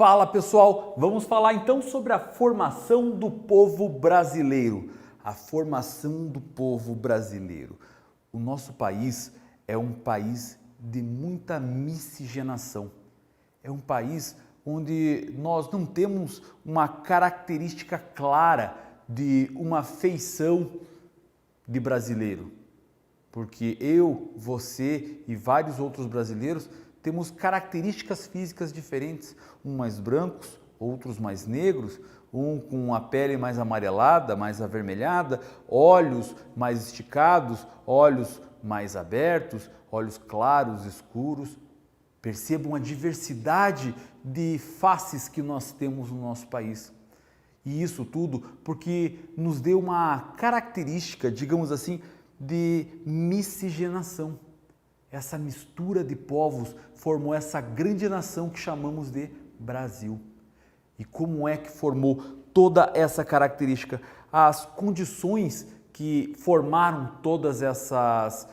Fala pessoal, vamos falar então sobre a formação do povo brasileiro. A formação do povo brasileiro. O nosso país é um país de muita miscigenação. É um país onde nós não temos uma característica clara de uma feição de brasileiro. Porque eu, você e vários outros brasileiros temos características físicas diferentes, uns mais brancos, outros mais negros, um com a pele mais amarelada, mais avermelhada, olhos mais esticados, olhos mais abertos, olhos claros, escuros. Percebam a diversidade de faces que nós temos no nosso país. E isso tudo porque nos deu uma característica, digamos assim, de miscigenação. Essa mistura de povos formou essa grande nação que chamamos de Brasil. E como é que formou toda essa característica? As condições que formaram todas essas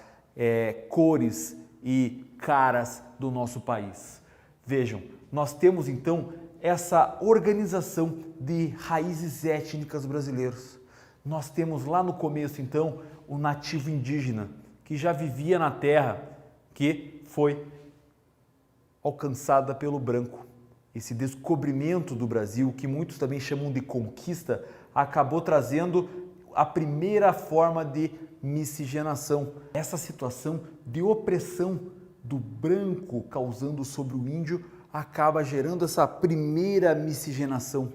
cores e caras do nosso país. Vejam, nós temos então essa organização de raízes étnicas brasileiras. Nós temos lá no começo então o nativo indígena, que já vivia na terra, que foi alcançada pelo branco. Esse descobrimento do Brasil, que muitos também chamam de conquista, acabou trazendo a primeira forma de miscigenação. Essa situação de opressão do branco causando sobre o índio acaba gerando essa primeira miscigenação.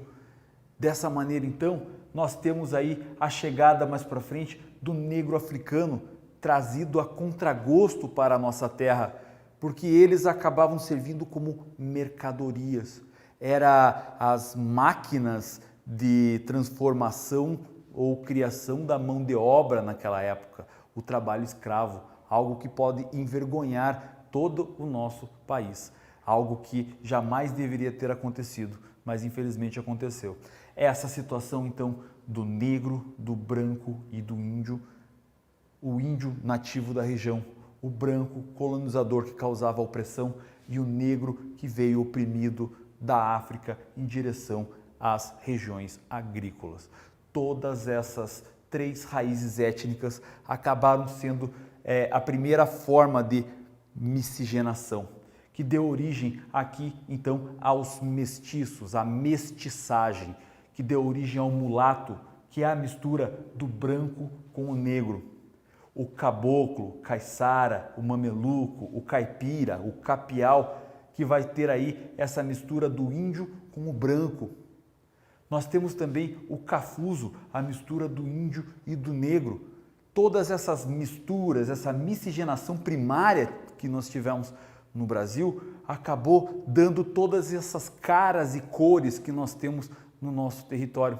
Dessa maneira, então, nós temos aí a chegada mais para frente do negro africano, trazido a contragosto para a nossa terra, porque eles acabavam servindo como mercadorias. Era as máquinas de transformação ou criação da mão de obra naquela época, o trabalho escravo, algo que pode envergonhar todo o nosso país, algo que jamais deveria ter acontecido, mas infelizmente aconteceu. Essa situação então do negro, do branco e do índio, o índio nativo da região, o branco colonizador que causava opressão e o negro que veio oprimido da África em direção às regiões agrícolas. Todas essas três raízes étnicas acabaram sendo a primeira forma de miscigenação, que deu origem aqui então aos mestiços, à mestiçagem, que deu origem ao mulato, que é a mistura do branco com o negro. O caboclo, caiçara, o mameluco, o caipira, o capial, que vai ter aí essa mistura do índio com o branco. Nós temos também o cafuso, a mistura do índio e do negro. Todas essas misturas, essa miscigenação primária que nós tivemos no Brasil, acabou dando todas essas caras e cores que nós temos no nosso território.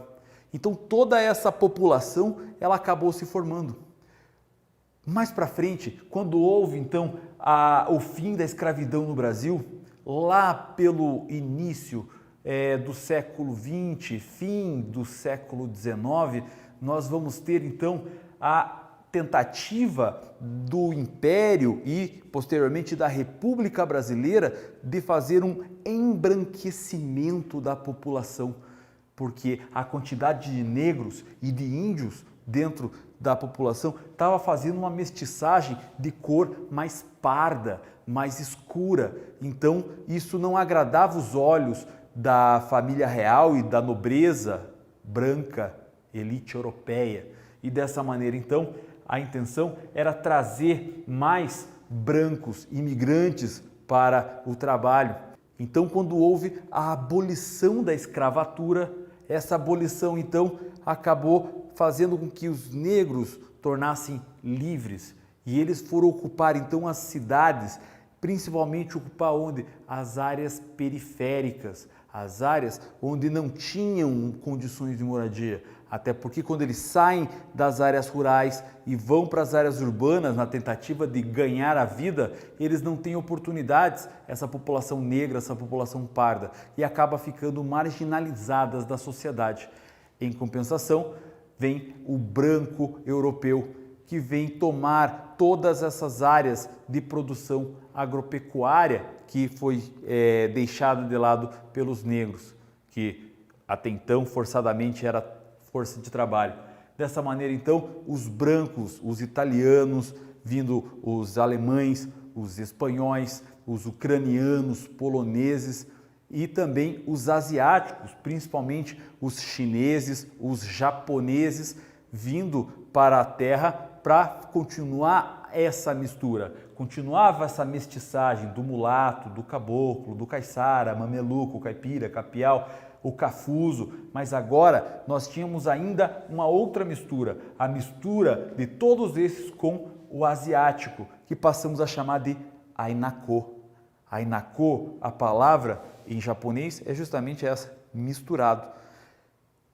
Então toda essa população, ela acabou se formando. Mais para frente, quando houve então o fim da escravidão no Brasil, lá pelo início do século XX, fim do século XIX, nós vamos ter então a tentativa do Império e posteriormente da República Brasileira de fazer um embranquecimento da população, porque a quantidade de negros e de índios dentro da população estava fazendo uma mestiçagem de cor mais parda, mais escura. Então isso não agradava os olhos da família real e da nobreza branca, elite europeia. E dessa maneira então a intenção era trazer mais brancos imigrantes para o trabalho. Então quando houve a abolição da escravatura, essa abolição então acabou fazendo com que os negros tornassem livres e eles foram ocupar então as cidades, principalmente ocupar onde? As áreas periféricas, as áreas onde não tinham condições de moradia, até porque quando eles saem das áreas rurais e vão para as áreas urbanas na tentativa de ganhar a vida, eles não têm oportunidades, essa população negra, essa população parda, e acaba ficando marginalizadas da sociedade. Em compensação, vem o branco europeu, que vem tomar todas essas áreas de produção agropecuária que foi deixada de lado pelos negros, que até então forçadamente era força de trabalho. Dessa maneira, então, os brancos, os italianos, vindo os alemães, os espanhóis, os ucranianos, poloneses e também os asiáticos, principalmente os chineses, os japoneses, vindo para a terra para continuar essa mistura. Continuava essa mestiçagem do mulato, do caboclo, do caiçara, mameluco, caipira, capial, o cafuso, mas agora nós tínhamos ainda uma outra mistura, a mistura de todos esses com o asiático, que passamos a chamar de Ainako. Ainako, a palavra em japonês é justamente essa, misturado.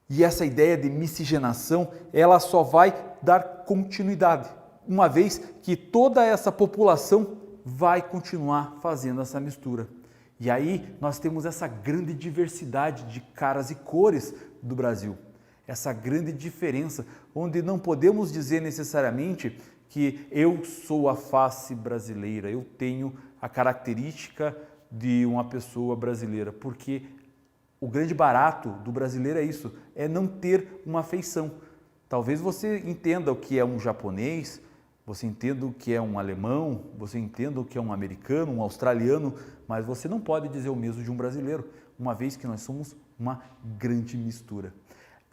E essa ideia de miscigenação, ela só vai dar continuidade, uma vez que toda essa população vai continuar fazendo essa mistura. E aí nós temos essa grande diversidade de caras e cores do Brasil, essa grande diferença, onde não podemos dizer necessariamente que eu sou a face brasileira, eu tenho a característica de uma pessoa brasileira, porque o grande barato do brasileiro é isso, é não ter uma feição. Talvez você entenda o que é um japonês, você entenda o que é um alemão, você entenda o que é um americano, um australiano, mas você não pode dizer o mesmo de um brasileiro, uma vez que nós somos uma grande mistura.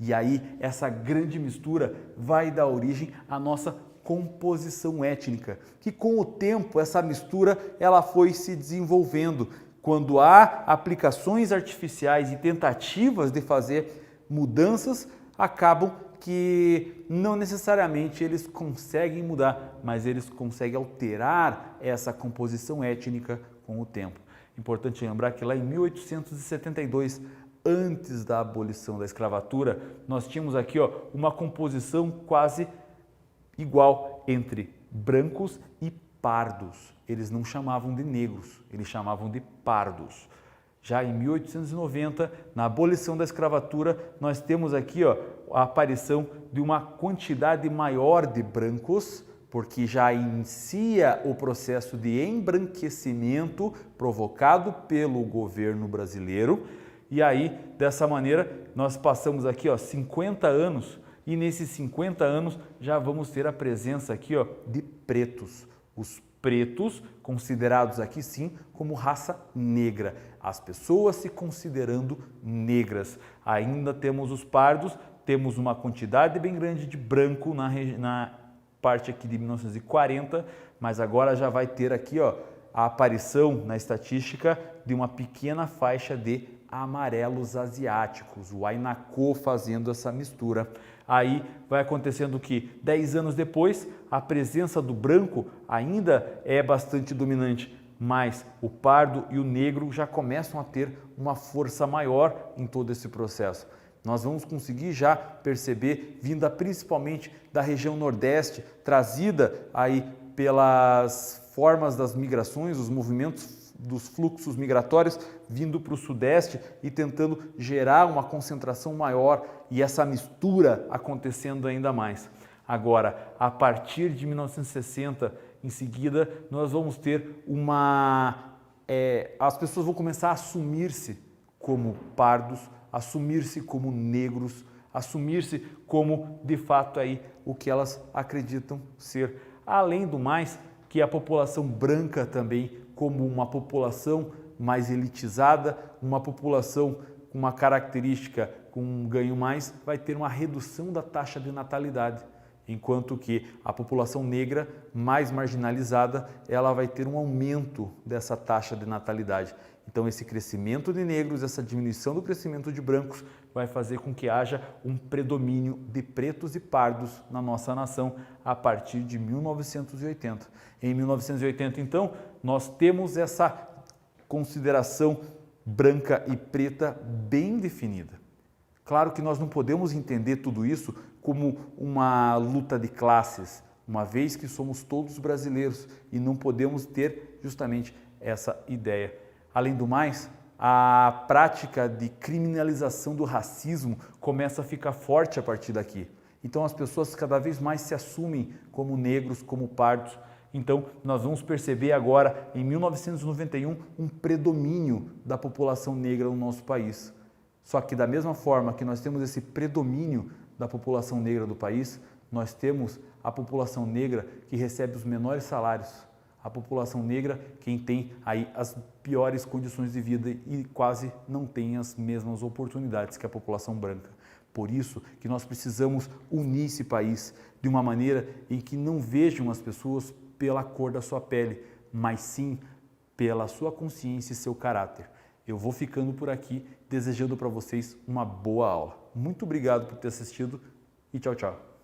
E aí, essa grande mistura vai dar origem à nossa composição étnica, que com o tempo essa mistura ela foi se desenvolvendo. Quando há aplicações artificiais e tentativas de fazer mudanças, acabam que não necessariamente eles conseguem mudar, mas eles conseguem alterar essa composição étnica com o tempo. Importante lembrar que lá em 1872, antes da abolição da escravatura, nós tínhamos aqui uma composição quase igual entre brancos e pardos. Eles não chamavam de negros, eles chamavam de pardos. Já em 1890, na abolição da escravatura, nós temos aqui a aparição de uma quantidade maior de brancos, porque já inicia o processo de embranquecimento provocado pelo governo brasileiro. E aí, dessa maneira, nós passamos aqui 50 anos e nesses 50 anos já vamos ter a presença aqui de pretos. Os pretos, considerados aqui sim como raça negra, as pessoas se considerando negras. Ainda temos os pardos, temos uma quantidade bem grande de branco na parte aqui de 1940, mas agora já vai ter aqui a aparição na estatística de uma pequena faixa de amarelos asiáticos, o Ainako fazendo essa mistura. Aí vai acontecendo que 10 anos depois a presença do branco ainda é bastante dominante, mas o pardo e o negro já começam a ter uma força maior em todo esse processo. Nós vamos conseguir já perceber, vinda principalmente da região Nordeste, trazida aí pelas formas das migrações, os movimentos dos fluxos migratórios vindo para o Sudeste e tentando gerar uma concentração maior e essa mistura acontecendo ainda mais. Agora, a partir de 1960, em seguida, nós vamos ter as pessoas vão começar a assumir-se como pardos, assumir-se como negros, assumir-se como, de fato, aí, o que elas acreditam ser. Além do mais, que a população branca também como uma população mais elitizada, uma população com uma característica, com um ganho mais, vai ter uma redução da taxa de natalidade, enquanto que a população negra, mais marginalizada, ela vai ter um aumento dessa taxa de natalidade. Então esse crescimento de negros, essa diminuição do crescimento de brancos vai fazer com que haja um predomínio de pretos e pardos na nossa nação a partir de 1980. Em 1980, então, nós temos essa consideração branca e preta bem definida. Claro que nós não podemos entender tudo isso como uma luta de classes, uma vez que somos todos brasileiros e não podemos ter justamente essa ideia. Além do mais, a prática de criminalização do racismo começa a ficar forte a partir daqui. Então as pessoas cada vez mais se assumem como negros, como pardos. Então nós vamos perceber agora, em 1991, um predomínio da população negra no nosso país. Só que da mesma forma que nós temos esse predomínio da população negra do país, nós temos a população negra que recebe os menores salários, a população negra quem tem aí as piores condições de vida e quase não tem as mesmas oportunidades que a população branca. Por isso que nós precisamos unir esse país de uma maneira em que não vejam as pessoas pela cor da sua pele, mas sim pela sua consciência e seu caráter. Eu vou ficando por aqui, desejando para vocês uma boa aula. Muito obrigado por ter assistido e tchau, tchau.